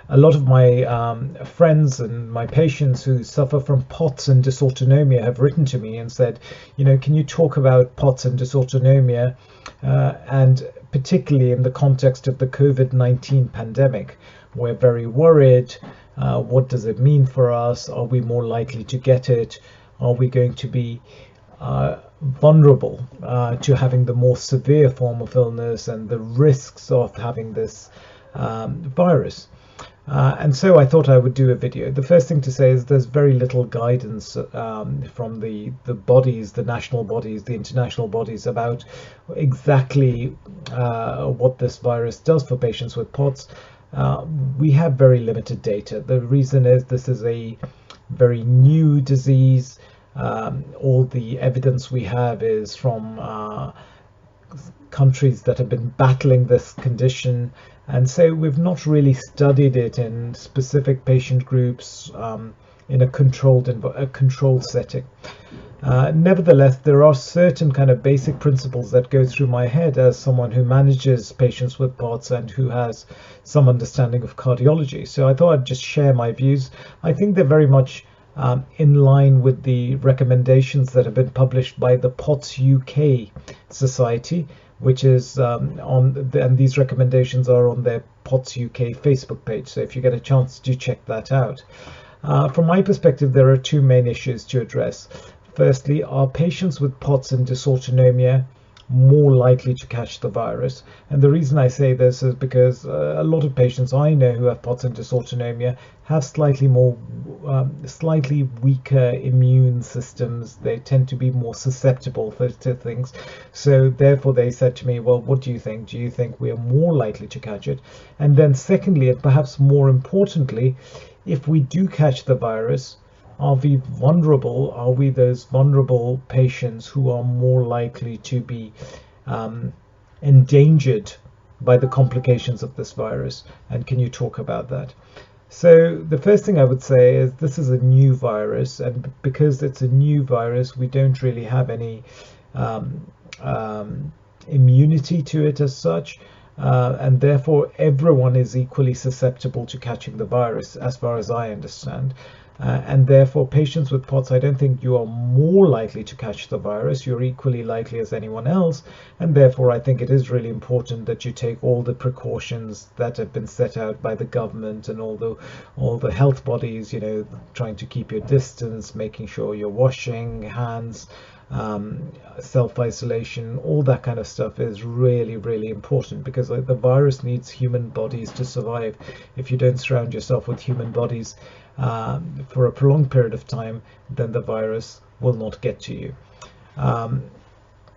a lot of my friends and my patients who suffer from POTS and dysautonomia have written to me and said, can you talk about POTS and dysautonomia, and particularly in the context of the COVID-19 pandemic. We're very worried. What does it mean for us? Are we more likely to get it? Are we going to be vulnerable to having the more severe form of illness and the risks of having this virus? And so I thought I would do a video. The first thing to say is there's very little guidance from the bodies, the national bodies, the international bodies, about exactly what this virus does for patients with POTS. We have very limited data. The reason is this is a very new disease. All the evidence we have is from countries that have been battling this condition, and so we've not really studied it in specific patient groups in a controlled setting. Nevertheless, there are certain kind of basic principles that go through my head as someone who manages patients with POTS and who has some understanding of cardiology. So I thought I'd just share my views. I think they're very much in line with the recommendations that have been published by the POTS UK Society, which is and these recommendations are on their POTS UK Facebook page. So if you get a chance, do check that out. From my perspective, there are two main issues to address. Firstly, are patients with POTS and dysautonomia more likely to catch the virus? And the reason I say this is because a lot of patients I know who have POTS and dysautonomia have slightly weaker immune systems. They tend to be more susceptible to things. So therefore they said to me, well, what do you think? Do you think we are more likely to catch it? And then secondly, and perhaps more importantly, if we do catch the virus, are we vulnerable? Are we those vulnerable patients who are more likely to be endangered by the complications of this virus? And can you talk about that? So the first thing I would say is this is a new virus, and because it's a new virus, we don't really have any immunity to it as such. And therefore everyone is equally susceptible to catching the virus, as far as I understand. And therefore patients with POTS, I don't think you are more likely to catch the virus. You're equally likely as anyone else, and therefore I think it is really important that you take all the precautions that have been set out by the government and all the health bodies, trying to keep your distance, making sure you're washing hands, self-isolation, all that kind of stuff is really, really important, because the virus needs human bodies to survive. If you don't surround yourself with human bodies for a prolonged period of time, then the virus will not get to you.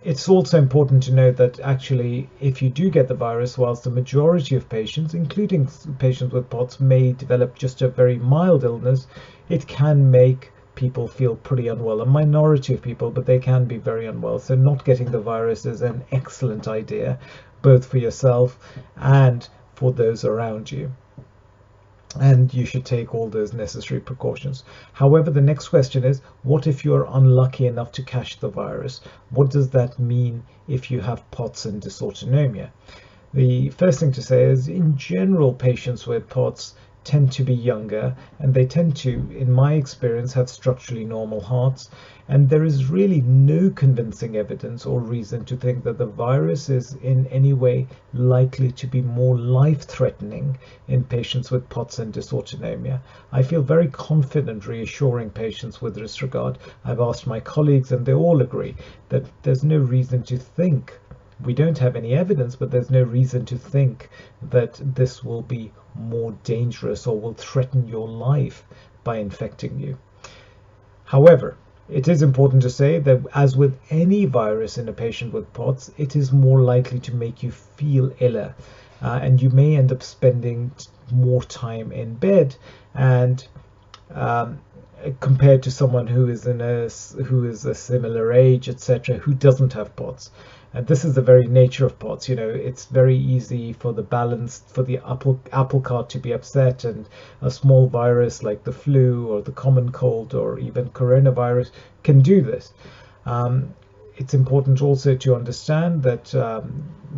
It's also important to note that actually, if you do get the virus, whilst the majority of patients, including patients with POTS, may develop just a very mild illness, it can make people feel pretty unwell. A minority of people, but they can be very unwell. So not getting the virus is an excellent idea, both for yourself and for those around you. And you should take all those necessary precautions. However, the next question is, what if you're unlucky enough to catch the virus? What does that mean if you have POTS and dysautonomia? The first thing to say is, in general, patients with POTS tend to be younger, and they tend to, in my experience, have structurally normal hearts, and there is really no convincing evidence or reason to think that the virus is in any way likely to be more life-threatening in patients with POTS and dysautonomia. I feel very confident reassuring patients with this regard. I've asked my colleagues and they all agree that there's no reason to think, we don't have any evidence, but there's no reason to think that this will be more dangerous or will threaten your life by infecting you. However, it is important to say that, as with any virus in a patient with POTS, it is more likely to make you feel iller, and you may end up spending more time in bed, and compared to someone who is a similar age, etc., who doesn't have POTS. And this is the very nature of POTS. It's very easy for the apple cart to be upset, and a small virus like the flu or the common cold or even coronavirus can do this. it's important also to understand that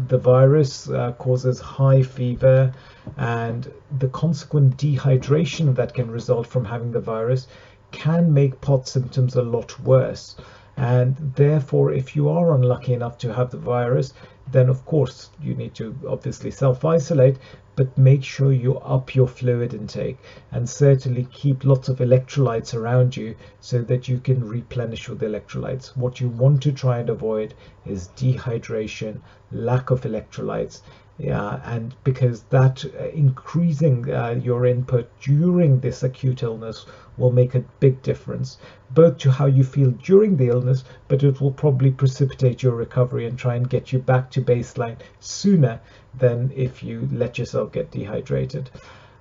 the virus causes high fever, and the consequent dehydration that can result from having the virus can make POTS symptoms a lot worse. And therefore, if you are unlucky enough to have the virus, then of course you need to obviously self-isolate, but make sure you up your fluid intake and certainly keep lots of electrolytes around you so that you can replenish with electrolytes. What you want to try and avoid is dehydration, lack of electrolytes, and because that increasing your input during this acute illness will make a big difference, both to how you feel during the illness, but it will probably precipitate your recovery and try and get you back to baseline sooner than if you let yourself get dehydrated.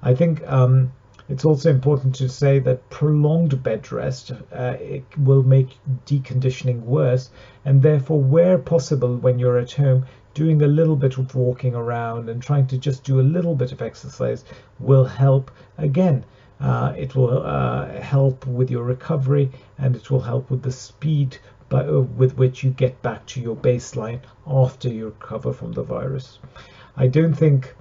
I think it's also important to say that prolonged bed rest it will make deconditioning worse, and therefore, where possible, when you're at home, doing a little bit of walking around and trying to just do a little bit of exercise will help. Again, it will help with your recovery, and it will help with the speed with which you get back to your baseline after you recover from the virus. I don't think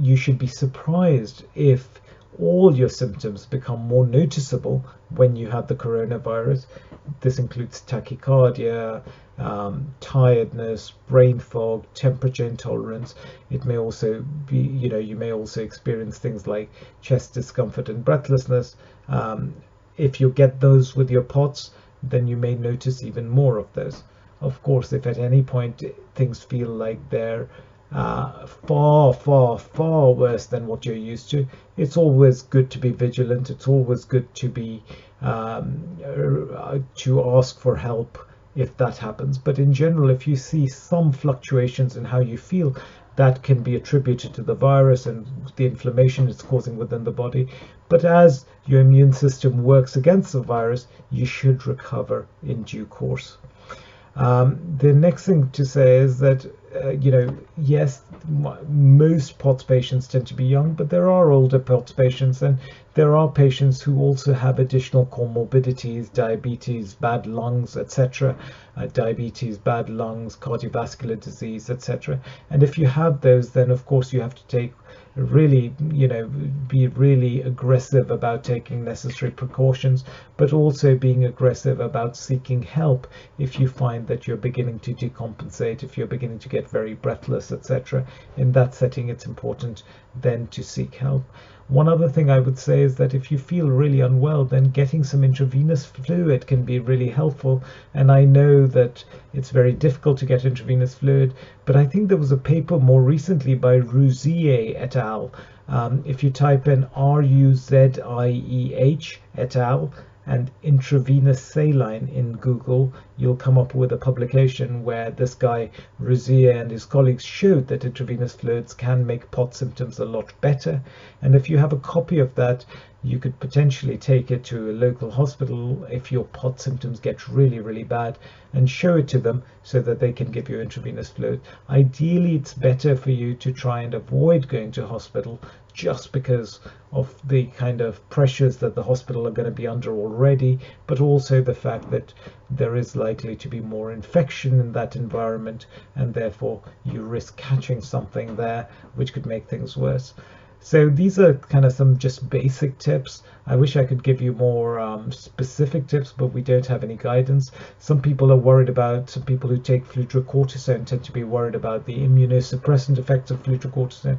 you should be surprised if all your symptoms become more noticeable when you have the coronavirus. This includes tachycardia, tiredness, brain fog, temperature intolerance. It may also be, you may also experience things like chest discomfort and breathlessness. If you get those with your POTS, then you may notice even more of those. Of course, if at any point things feel like they're far, far, far worse than what you're used to, it's always good to be vigilant. It's always good to be to ask for help if that happens. But in general, if you see some fluctuations in how you feel, that can be attributed to the virus and the inflammation it's causing within the body. But as your immune system works against the virus, you should recover in due course. The next thing to say is that, yes, most POTS patients tend to be young, but there are older POTS patients, and there are patients who also have additional comorbidities, diabetes, bad lungs, etc. Diabetes, bad lungs, cardiovascular disease, etc. And if you have those, then of course you have to take really, be really aggressive about taking necessary precautions, but also being aggressive about seeking help if you find that you're beginning to decompensate, if you're beginning to get very breathless, etc. In that setting, it's important then to seek help. One other thing I would say is that if you feel really unwell, then getting some intravenous fluid can be really helpful. And I know that it's very difficult to get intravenous fluid, but I think there was a paper more recently by Rouzier et al. If you type in Ruzieh et al. And intravenous saline in Google, you'll come up with a publication where this guy Rouzier and his colleagues showed that intravenous fluids can make POTS symptoms a lot better. And if you have a copy of that, you could potentially take it to a local hospital if your POTS symptoms get really, really bad, and show it to them so that they can give you intravenous fluid. Ideally, it's better for you to try and avoid going to hospital, just because of the kind of pressures that the hospital are going to be under already, but also the fact that there is likely to be more infection in that environment, and therefore you risk catching something there which could make things worse. So these are kind of some just basic tips. I wish I could give you more specific tips, but we don't have any guidance. Some people who take fludrocortisone tend to be worried about the immunosuppressant effects of fludrocortisone.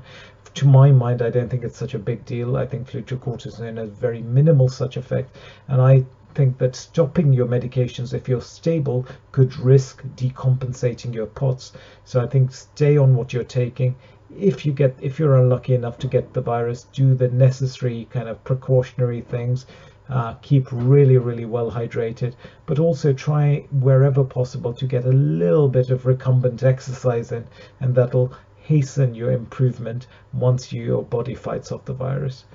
To my mind, I don't think it's such a big deal. I think fludrocortisone has very minimal such effect, and I think that stopping your medications if you're stable could risk decompensating your POTS. So I think stay on what you're taking. If you're unlucky enough to get the virus, do the necessary kind of precautionary things. Keep really, really well hydrated, but also try wherever possible to get a little bit of recumbent exercise in, and that'll hasten your improvement once your body fights off the virus.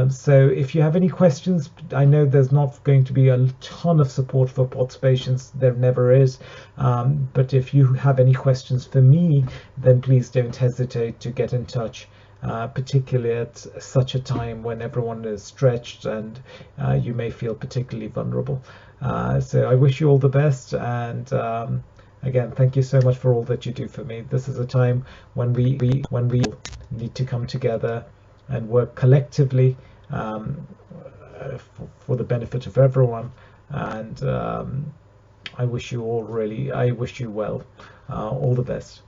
So if you have any questions, I know there's not going to be a ton of support for POTS patients, there never is, but if you have any questions for me, then please don't hesitate to get in touch, particularly at such a time when everyone is stretched and you may feel particularly vulnerable. So I wish you all the best, and again, thank you so much for all that you do for me. This is a time when we need to come together and work collectively, for the benefit of everyone. And I wish you all I wish you well. All the best.